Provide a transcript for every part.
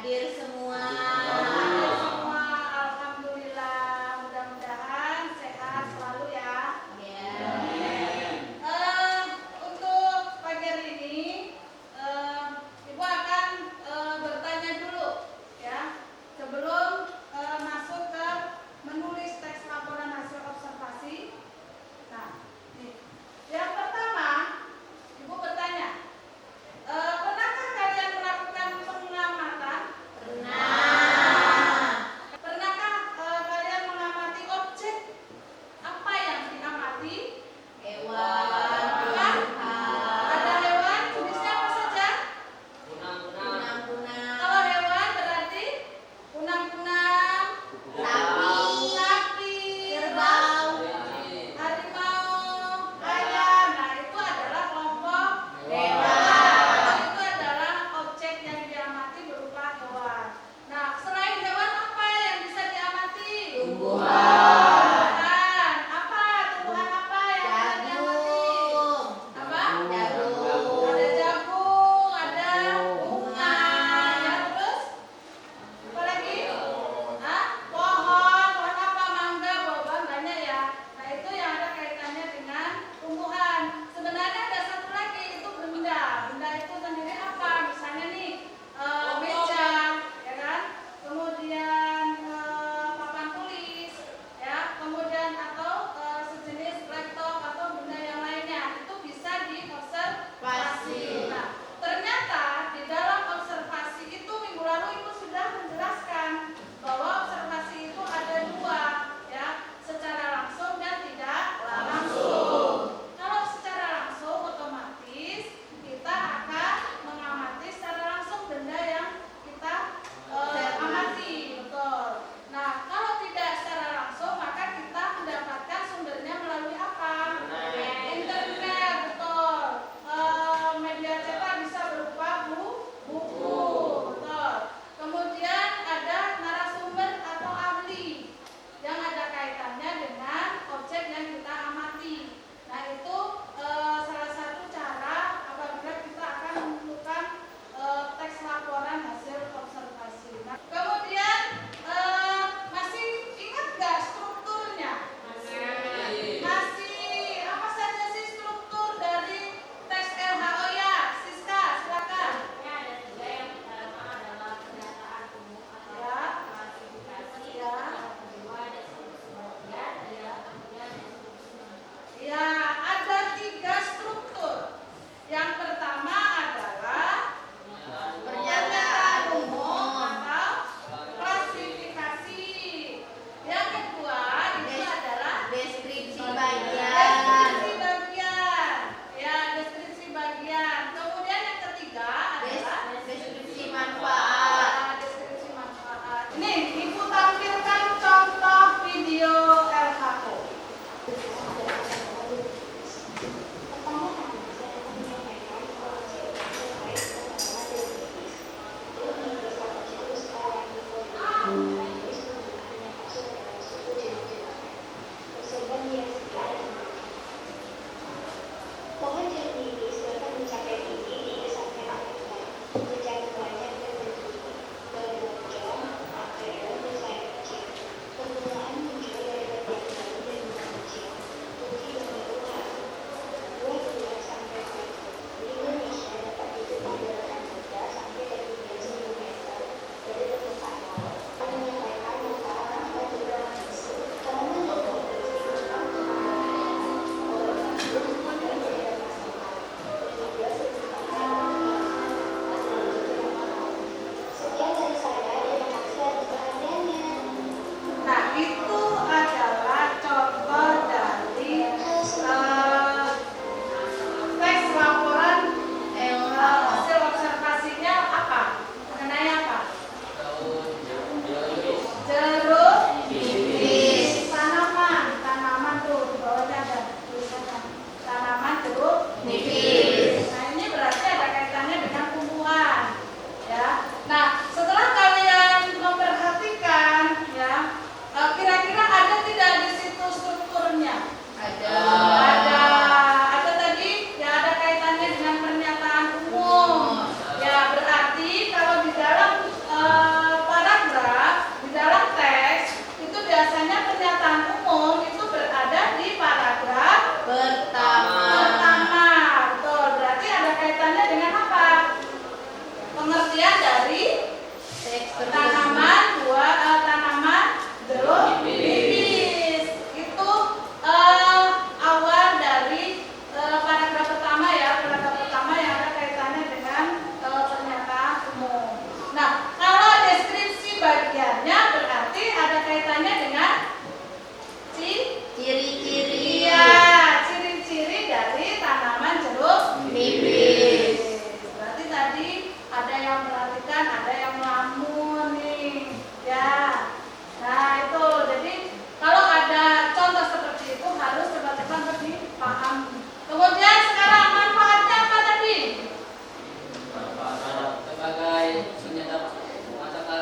Hadir semua. Alhamdulillah, mudah-mudahan sehat selalu ya. Untuk pagi hari ini, Ibu akan bertanya dulu ya, sebelum masuk ke menulis teks laporan hasil observasi. Nah, nih. Yang pertama, Ibu bertanya, pernahkah kalian melakukan pengamatan? Pernah.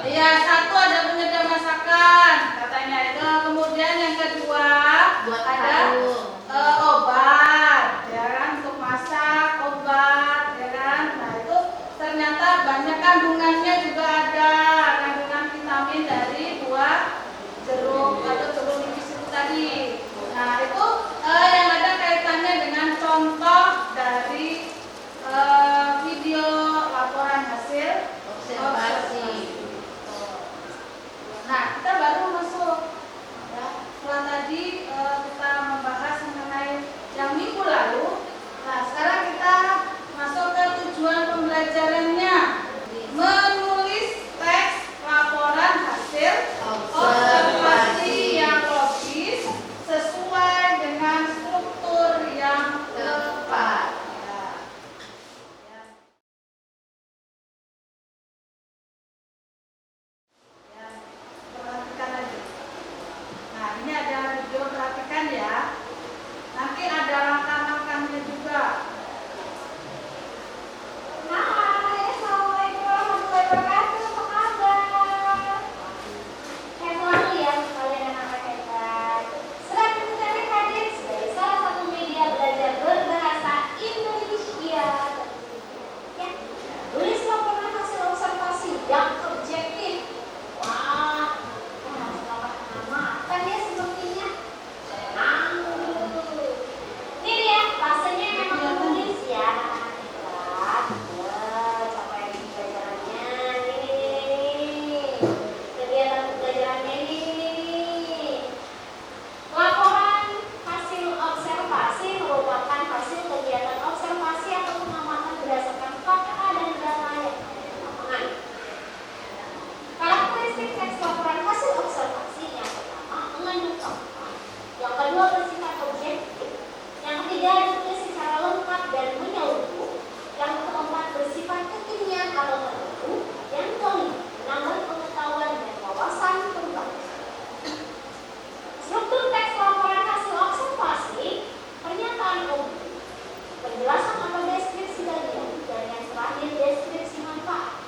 Iya, satu ada penyedap masakan katanya itu. Kemudian yang kedua Buat ada obat, ya kan, untuk masak, obat, ya kan. Nah itu ternyata banyak kandungannya juga ada kandungan vitamin dari buah jeruk atau jeruk nipis itu tadi. Nah itu yang ada kaitannya dengan contoh dari video laporan hasil observasi. Nah, kita baru masuk ya. Setelah tadi kita membahas mengenai yang minggu lalu. Nah, sekarang kita masuk ke tujuan pembelajarannya. Menulis teks laporan hasil observasi yang logis sesuai dengan struktur yang tepat. Perhatikan lagi. Nah, ini ada video, perhatikan ya. Nanti ada langkah-langkahnya juga. Hai, assalamualaikum warahmatullahi wabarakatuh. Apa kabar? Hebat ya kalian anak-anak hebat. Selamat kami hadir sebagai salah satu media belajar berbahasa Indonesia. Ya, tulis laporan hasil observasi yang objektif. Wah, kan ya sepertinya. Tenang dulu. Ini dia, rasanya memang menulis ya. Capaian pembelajarannya ini. Kegiatan pembelajarannya ini. Laporan hasil observasi merupakan hasil kegiatan observasi atau pengamatan berdasarkan fakta dan data yang ada di lapangan. Karakteristik teks laporan hasil observasi yang pertama mengandung fakta, yang kedua bersifat objektif, yang ketiga ditulis secara lengkap dan menyeluruh, yang keempat bersifat kekinian atau tertentu, yang kelima menambah pengetahuan dan wawasan tentang. Struktur teks laporan hasil observasi, pernyataan umum, penjelasan atau deskripsi bagian, dan yang terakhir deskripsi manfaat.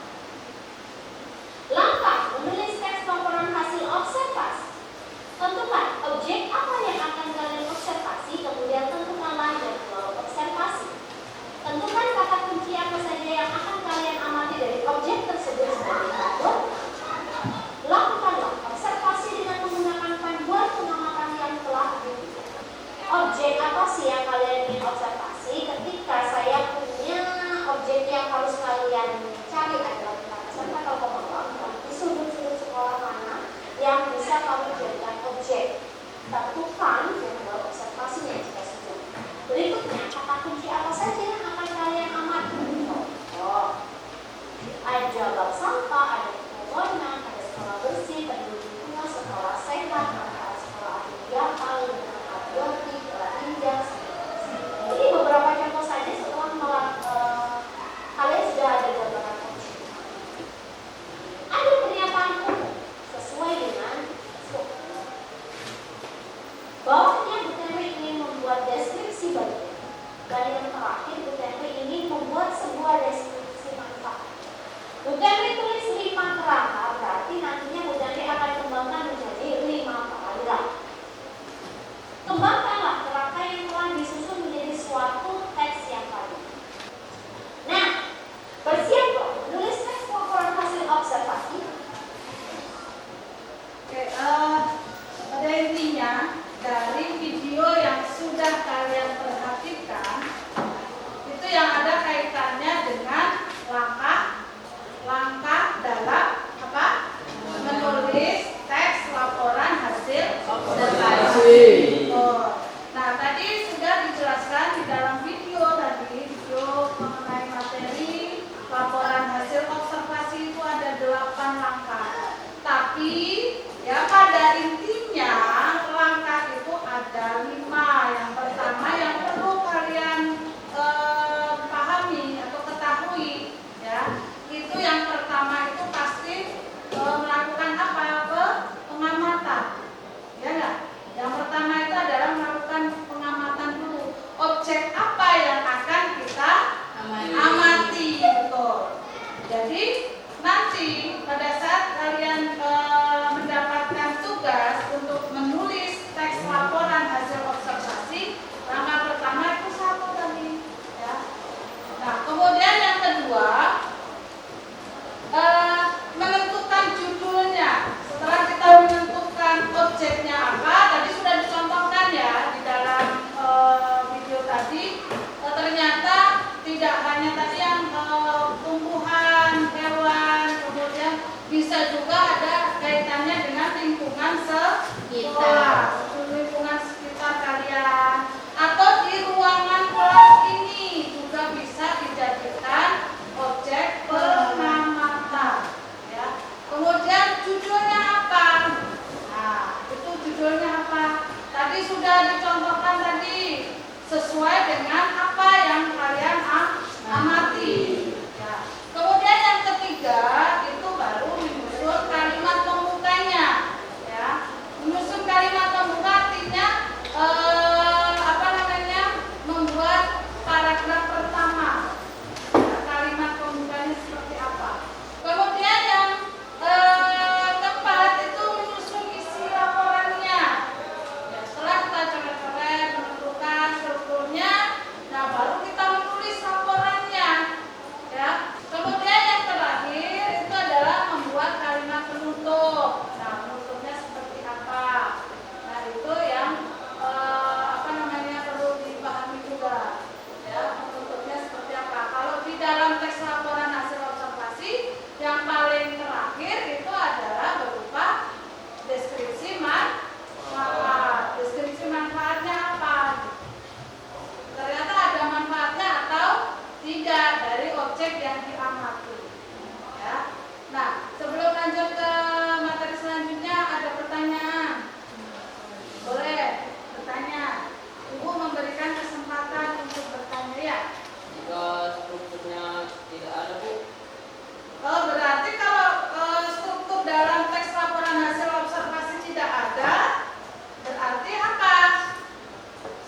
Langkah menulis teks laporan hasil observasi. Tentukan objek apa yang akan kalian observasi, kemudian tentukanlah jadwal observasi. Tentukan kata kunci apa saja yang akan kalian amati dari objek tersebut sebagai berikut. Lakukanlah observasi dengan menggunakan panduan pengamatan yang telah dibuat. Objek apa sih yang kalian ingin observasi? Ketika saya punya objek yang harus kalian cari adalah tentang peserta atau pembawa di sudut-sudut sekolah mana yang bisa kami jadikan objek. Tentukan jadwal observasinya jika sudah. Berikutnya, kata kunci apa saja yang akan kalian amati? Contoh, ada bab sampah, ada pembangunan, ada sekolah bersih, penduduk lingkungan, sekolah sehat, ada sekolah kegiatan, lingkungan patriotik, indah. Ini beberapa contoh saja setelah kalian sudah ada gambaran kunci. Ada pernyataan umum sesuai dengan struktur. Bawahnya Bu Tempe ingin membuat deskripsi bagian. Dan yang terakhir Bu Tempe ingin membuat sebuah deskripsi manfaat. Bu Tempe tulis 5 kerangka, berarti nantinya Bu Tempe akan kembangkan menjadi 5 paragraf. sudah dicontohkan tadi sesuai dengan apa yang kalian amati. Ya. Kemudian yang ketiga itu baru menyusun kalimat pembukanya. Ya. Menyusun kalimat pembuka artinya membuat paragraf pertama. Ya, kalimat pembukanya seperti apa. Kemudian yang keempat itu menyusun isi laporannya. Ya, setelah kita coret-coret menentukan strukturnya, nah baru kita menulis laporannya. Ya. Kemudian yang terakhir itu adalah membuat kalimat penutup. Nah, penutupnya seperti apa? Nah, itu yang perlu dipahami juga. Ya, penutupnya seperti apa? Kalau di dalam teks laporan hasil observasi, yang paling terakhir itu adalah berupa deskripsi manfaat. Deskripsi manfaatnya apa? Ternyata ada manfaatnya atau tidak dari objek yang diamati. Ya. Nah, sebelum lanjut ke materi selanjutnya, ada pertanyaan? Boleh bertanya. Ibu memberikan kesempatan untuk bertanya, ya. Jika strukturnya tidak ada, Bu. Oh, berarti kalau struktur dalam teks laporan hasil observasi tidak ada, berarti apa?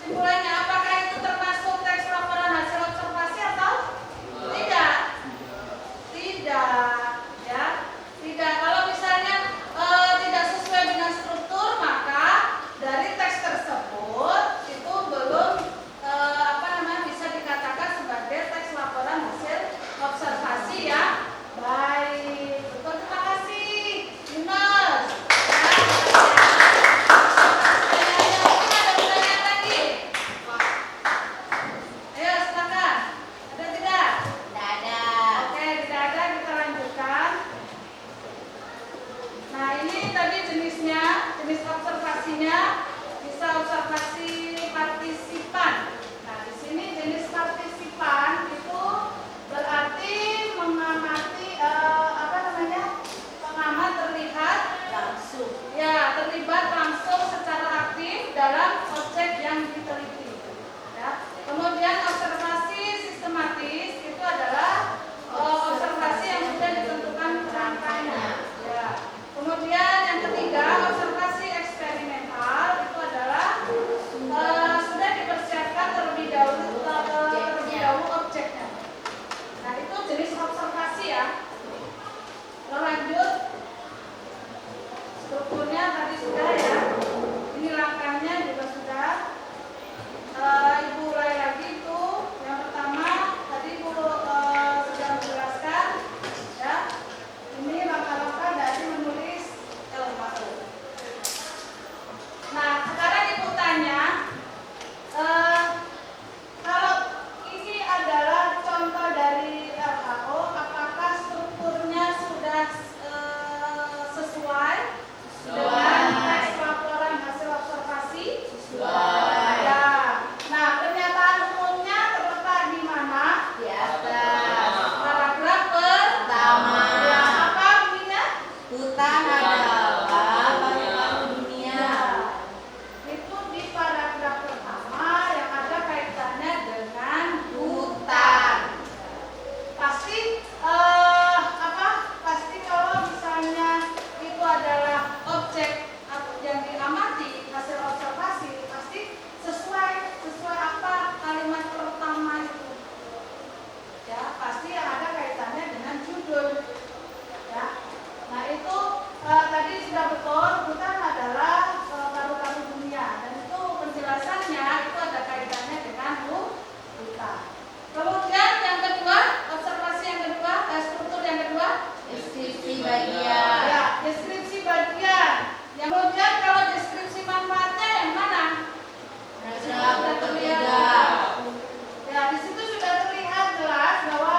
Simpulannya, apakah itu termasuk teks laporan hasil observasi atau tidak? Tidak, ya. Tidak. Kalau misalnya tidak sesuai dengan struktur, maka dari teks tersebut itu belum bisa dikatakan sebagai teks laporan hasil observasi ya. Baik, betul, terima kasih Yunus. Ada pertanyaan lagi? Ayo silakan. Ada tidak? Tidak ada. Oke, tidak ada, kita lanjutkan. Nah, ini tadi jenisnya, jenis observasinya bisa observasi partisipan. Nah, di sini jenis partisipan itu berarti mengamati pengamat terlihat Langsung. ya, terlibat langsung secara aktif dalam objek yang diteliti. Ya. Kemudian observasi sistematis itu adalah observasi yang sudah ditentukan rangkaiannya. Ya. Kemudian yang ketiga, observasi eksperimental itu adalah sudah dipersiapkan terlebih dahulu objeknya. Nah, itu jenis observasi ya. Lanjut, strukturnya tadi sudah ya. Ini langkahnya juga sudah. Ibu urai lagi itu. Yang pertama tadi Ibu sudah menjelaskan ya. Ini langkah-langkah dari menulis LHO. Nah, sekarang Ibu tanya, kalau ini adalah contoh dari LHO, apakah strukturnya sudah sesuai dengan teks laporan hasil observasi? Sesuai. Ya. Nah, pernyataan umumnya terletak di mana? Di atas. Paragraf pertama. Ya, apa bunyinya? Hutan adalah paru-paru dunia. Ya. Itu di paragraf pertama yang ada kaitannya dengan hutan. Pasti pasti kalau misalnya itu adalah objek yang diamati hasil observasi, pasti sesuai apa kalimat pertama itu. Ya, pasti yang ada kaitannya dengan judul. Ya. Nah, itu tadi sudah betul, hutan adalah paru-paru dunia, dan itu penjelasannya itu ada kaitannya dengan hutan. Kemudian yang kedua, observasi yang kedua, struktur yang kedua, Deskripsi bagian. ya, deskripsi bagian. Yang kemudian kalau deskripsi manfaatnya yang mana? Paragraf ketiga. Ya, di situ sudah terlihat jelas bahwa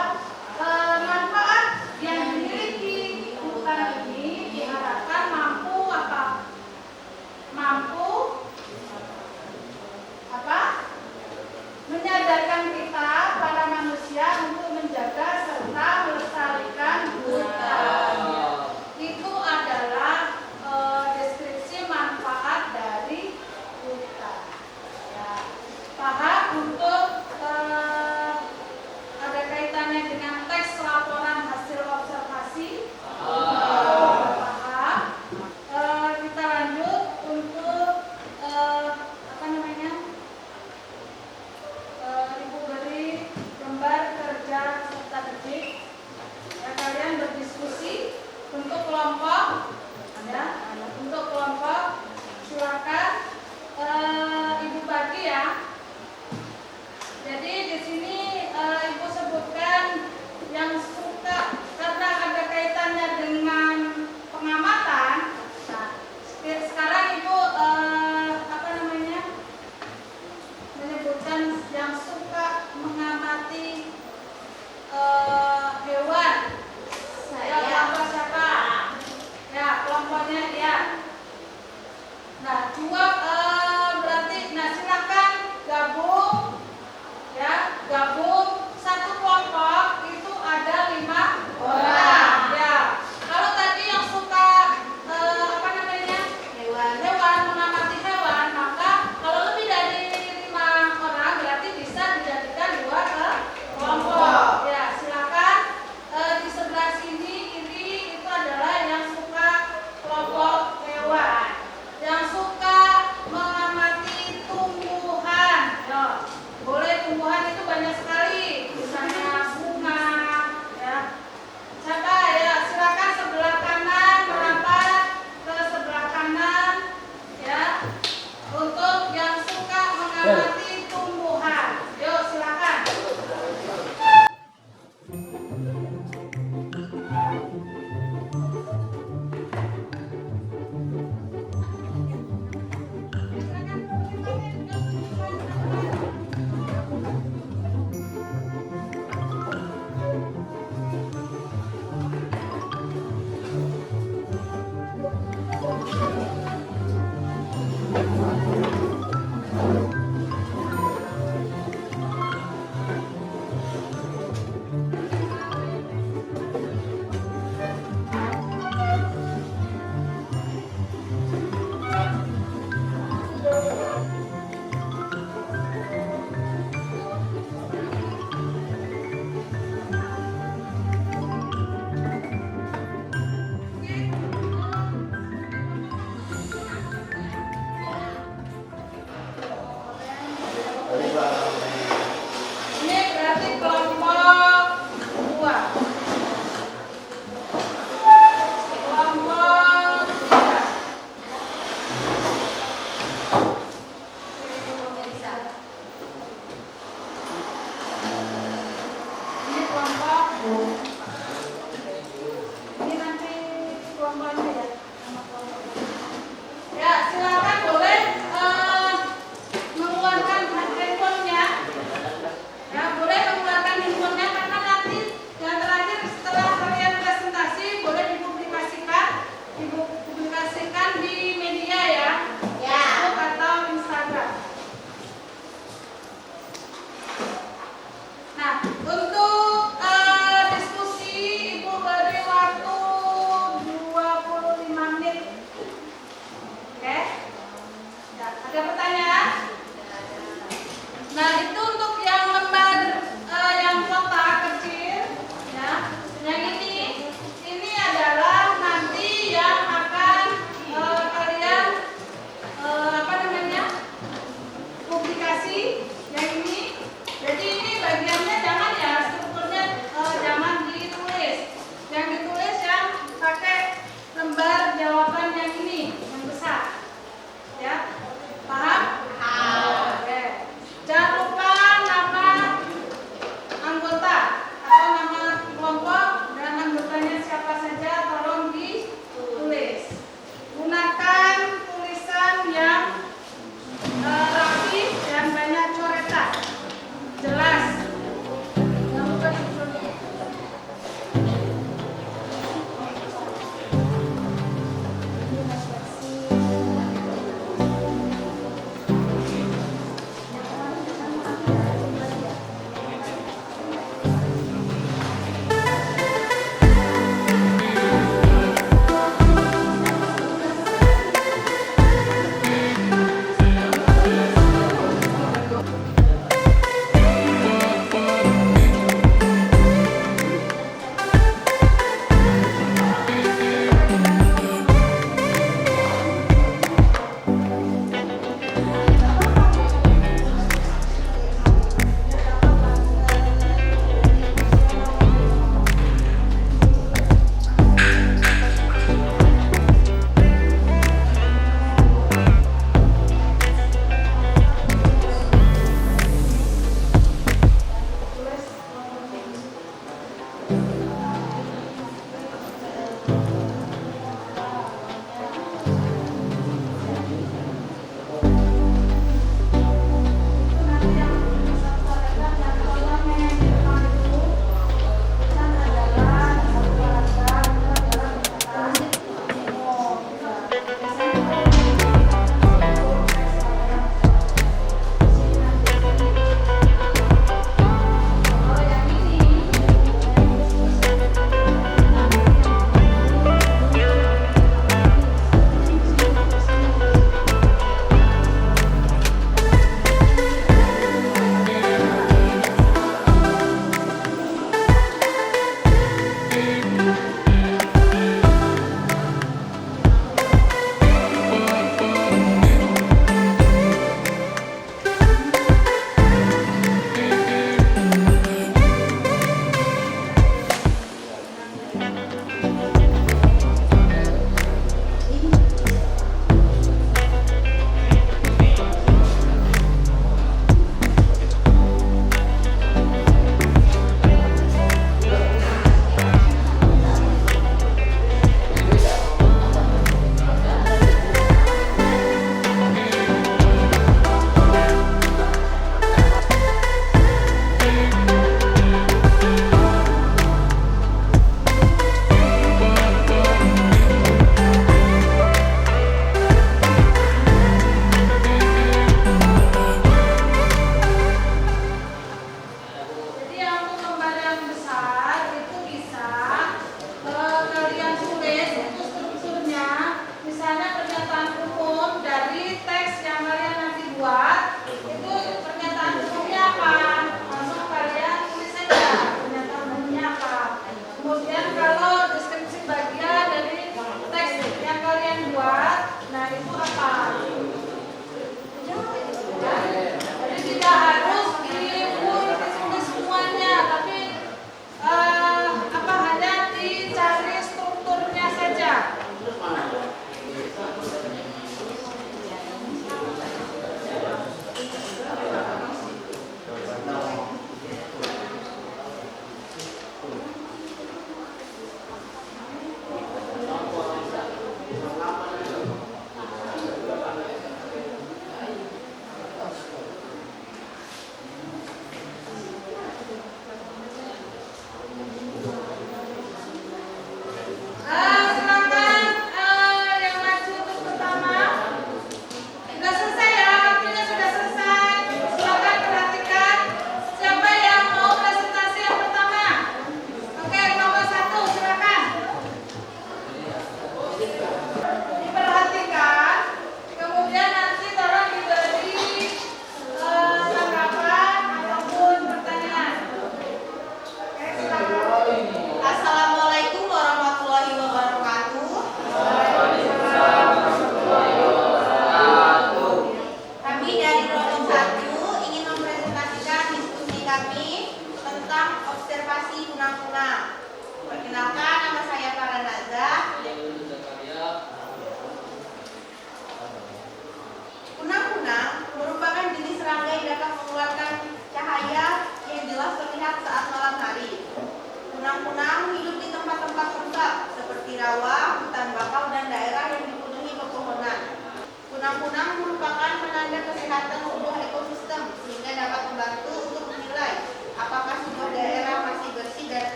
manfaat yang dimiliki hutan ini diharapkan mampu apa? semuanya ya. Nah, berarti silakan gabung ya, gabung satu kelompok itu ada 5 orang ya. Kalau tadi yang suka hewan mengamati hewan, maka kalau lebih dari 5 orang berarti bisa dijadikan 2 kelompok ya. Silakan di sebelah sini kiri itu adalah yang suka kelompok hewan, yang suka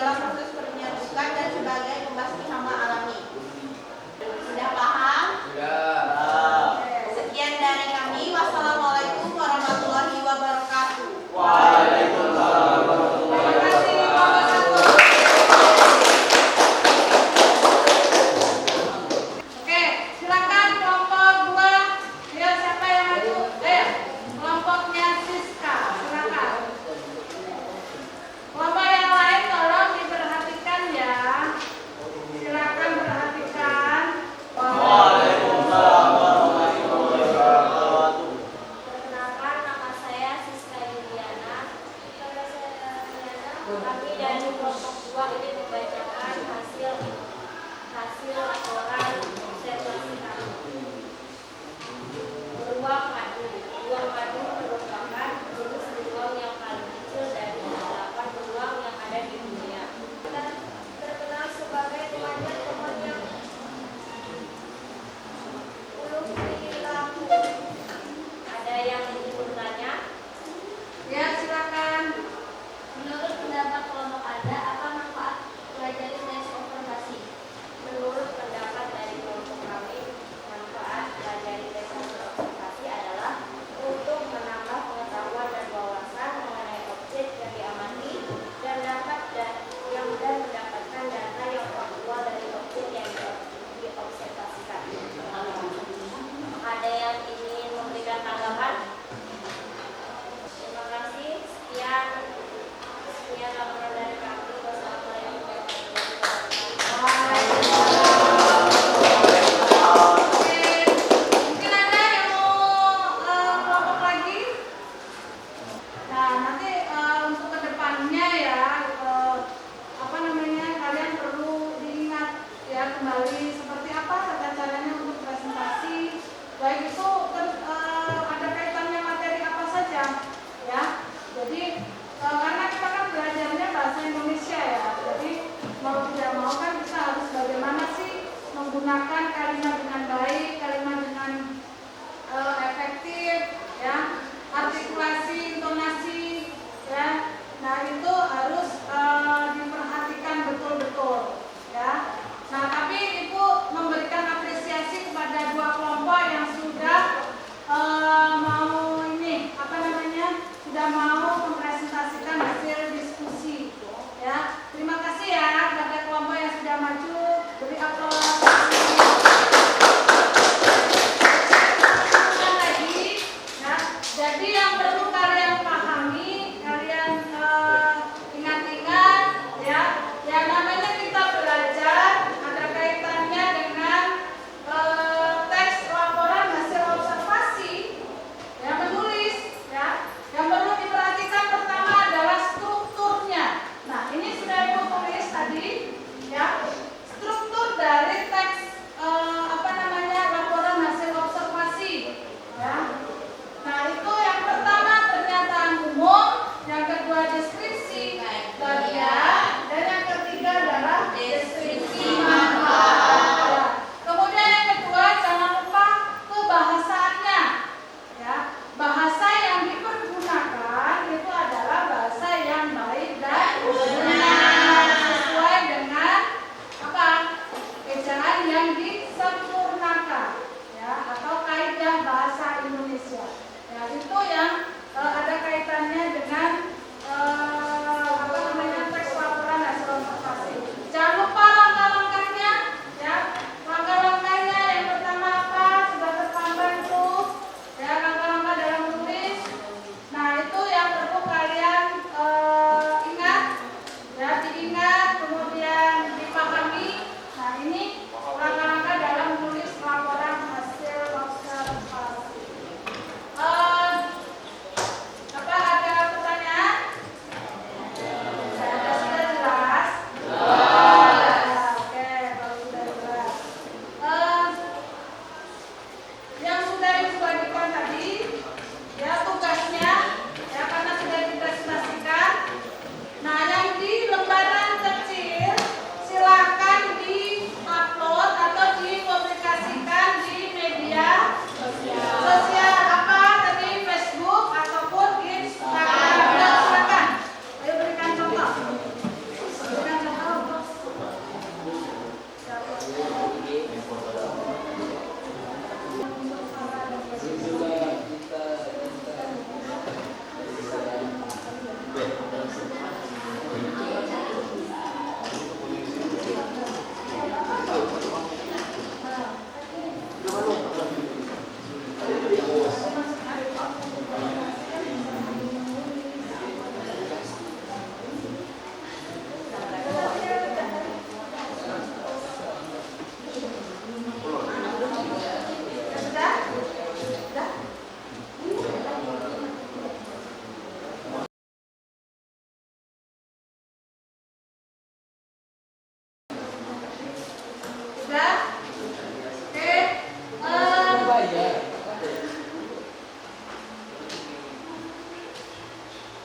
segala proses penyedukan dan sebagai pembasmi hama alami. Sudah paham? Sudah. Sekian dari kami. Wassalamualaikum warahmatullahi wabarakatuh. Waalaikumsalam warahmatullahi Terima kasih kelompok satu. Oke, silakan kelompok 2. Ya, siapa yang maju? Kelompoknya Siska, silakan. Kelompok yang lain tolong diperhatikan ya. Silakan perhatikan. Waalaikumsalam warahmatullahi wabarakatuh. Perkenalkan, nama saya Siska Yuliana. Kami dari kelompok 2 ini membacakan hasil laporan observasi kami. Beruang madu. Beruang madu merupakan jenis beruang yang paling kecil dari 8 beruang yang ada di dunia. Terkenal sebagai pemanjat pohon yang ulung perilaku. Ada yang ingin bertanya? Ya, silakan. Menurut pendapat kelompok Anda, apa manfaat pelajari sains observasi? Menurut pendapat dari kelompok kami, manfaat pelajari sains observasi adalah untuk menambah pengetahuan dan wawasan mengenai objek yang diamati dan mendapatkan data yang faktual dari objek yang diobservasikan. Ada yang ingin memberikan tanggapan? Terima kasih. Sekian laporan dari kami. Wassalamualaikum warahmatullahi wabarakatuh. Oke, mungkin ada yang mau kelompok lagi? Nah, nanti untuk kedepannya ya, kalian perlu diingat ya kembali seperti apa tata caranya untuk presentasi. Baik itu ada kaitannya materi apa saja ya. Jadi karena kita kan belajarnya bahasa Indonesia ya, jadi mau tidak mau kan kita harus bagaimana sih menggunakan kalimat dengan baik, kalimat dengan efektif, ya, artikulasi, intonasi, ya. Nah itu harus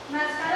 Nah, sekarang